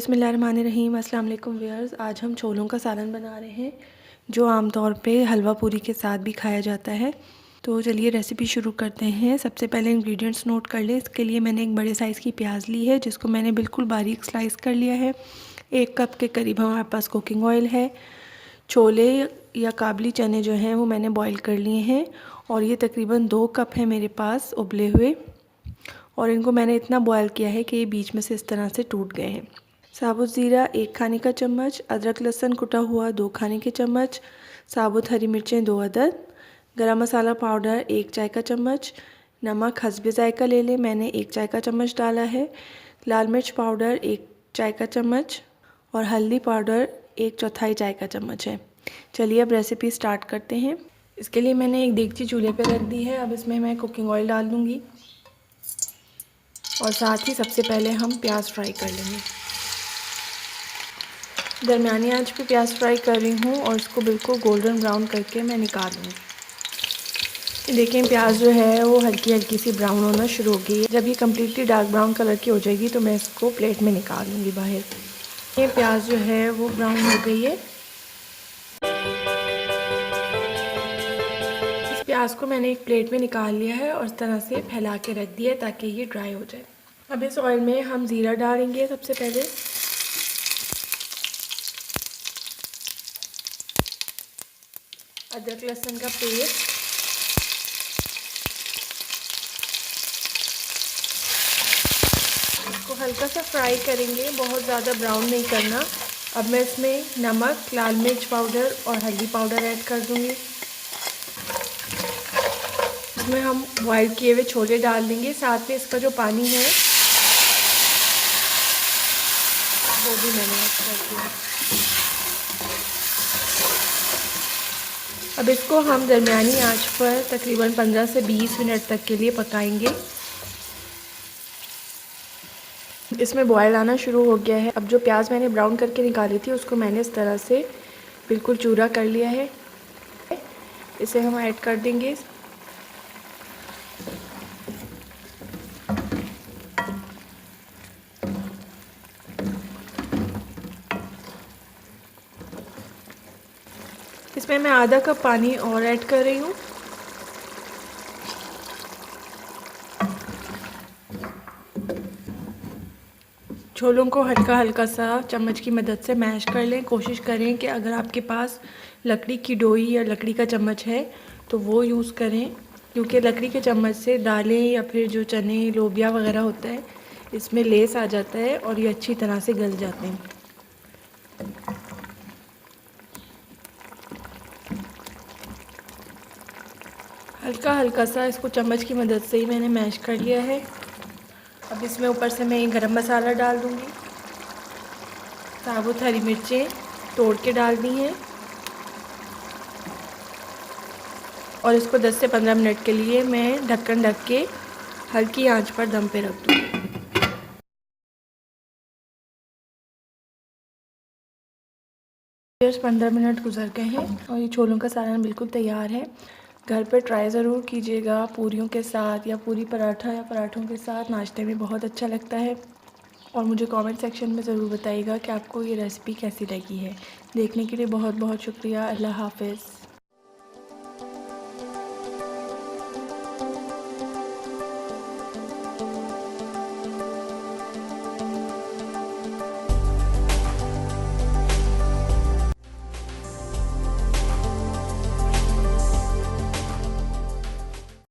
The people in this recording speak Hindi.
बिस्मिल्लाहिर्रहमानिर्रहीम। अस्सलाम वालेकुम व्यूअर्स। आज हम छोलों का सालन बना रहे हैं जो आमतौर पे हलवा पूरी के साथ भी खाया जाता है। तो चलिए रेसिपी शुरू करते हैं। सबसे पहले इंग्रेडिएंट्स नोट कर लें। इसके लिए मैंने एक बड़े साइज़ की प्याज ली है जिसको मैंने बिल्कुल बारीक स्लाइस कर लिया है। 1 कप के करीब हमारे पास कुकिंग ऑयल है। छोले या काबली चने जो हैं वो मैंने बॉईल कर लिए हैं और ये तकरीबन 2 कप है मेरे पास उबले हुए, और इनको मैंने इतना बॉयल किया है कि ये बीच में से इस तरह से टूट गए हैं। साबुत ज़ीरा 1 खाने का चम्मच, अदरक लहसुन कुटा हुआ 2 खाने के चम्मच, साबुत हरी मिर्चें 2 अदद, गरम मसाला पाउडर 1 चाय का चम्मच, नमक हस्बे जायका ले लें, मैंने 1 चाय का चम्मच डाला है, लाल मिर्च पाउडर 1 चाय का चम्मच और हल्दी पाउडर 1/4 चाय का चम्मच है। चलिए अब रेसिपी स्टार्ट करते हैं। इसके लिए मैंने एक देगची चूल्हे पर रख दी है। अब इसमें मैं कुकिंग ऑयल डाल दूँगी और साथ ही सबसे पहले हम प्याज फ्राई कर लेंगे। दरमियानी आंच पे प्याज फ्राई कर रही हूँ और इसको बिल्कुल गोल्डन ब्राउन करके मैं निकाल लूँगी। देखें प्याज जो है वो हल्की हल्की सी ब्राउन होना शुरू हो गई है। जब ये कम्प्लीटली डार्क ब्राउन कलर की हो जाएगी तो मैं इसको प्लेट में निकाल लूँगी बाहर। ये प्याज जो है वो ब्राउन हो गई है। इस प्याज को मैंने एक प्लेट में निकाल लिया है और इस तरह से फैला के रख दिया है ताकि ये ड्राई हो जाए। अब इस ऑयल में हम ज़ीरा डालेंगे। सबसे पहले अदरक लहसुन का पेस्ट, इसको हल्का सा फ्राई करेंगे, बहुत ज़्यादा ब्राउन नहीं करना। अब मैं इसमें नमक, लाल मिर्च पाउडर और हल्दी पाउडर ऐड कर दूंगी। इसमें हम बॉयल किए हुए छोले डाल देंगे, साथ में इसका जो पानी है वो भी मैंने ऐड कर दिया। अब इसको हम दरमियानी आंच पर तकरीबन 15 से 20 मिनट तक के लिए पकाएंगे। इसमें बॉयल आना शुरू हो गया है। अब जो प्याज मैंने ब्राउन करके निकाली थी उसको मैंने इस तरह से बिल्कुल चूरा कर लिया है। इसे हम ऐड कर देंगे। इसमें मैं आधा कप पानी और ऐड कर रही हूँ। छोलों को हल्का हल्का सा चम्मच की मदद से मैश कर लें। कोशिश करें कि अगर आपके पास लकड़ी की डोई या लकड़ी का चम्मच है तो वो यूज़ करें, क्योंकि लकड़ी के चम्मच से दालें या फिर जो चने लोबिया वगैरह होता है इसमें लेस आ जाता है और ये अच्छी तरह से गल जाते हैं। हल्का हल्का सा इसको चम्मच की मदद से ही मैंने मैश कर लिया है। अब इसमें ऊपर से मैं गरम मसाला डाल दूँगी। साबुत हरी मिर्चें तोड़ के डाल दी हैं और इसको 10 से 15 मिनट के लिए मैं ढक्कन ढक के हल्की आंच पर दम पे रख दूँगी। 15 मिनट गुजर गए हैं और ये छोलों का सालन बिल्कुल तैयार है। घर पर ट्राई ज़रूर कीजिएगा, पूरियों के साथ या पूरी पराठा या पराठों के साथ नाश्ते में बहुत अच्छा लगता है। और मुझे कमेंट सेक्शन में ज़रूर बताइएगा कि आपको ये रेसिपी कैसी लगी है। देखने के लिए बहुत बहुत शुक्रिया। अल्लाह हाफ़िज़।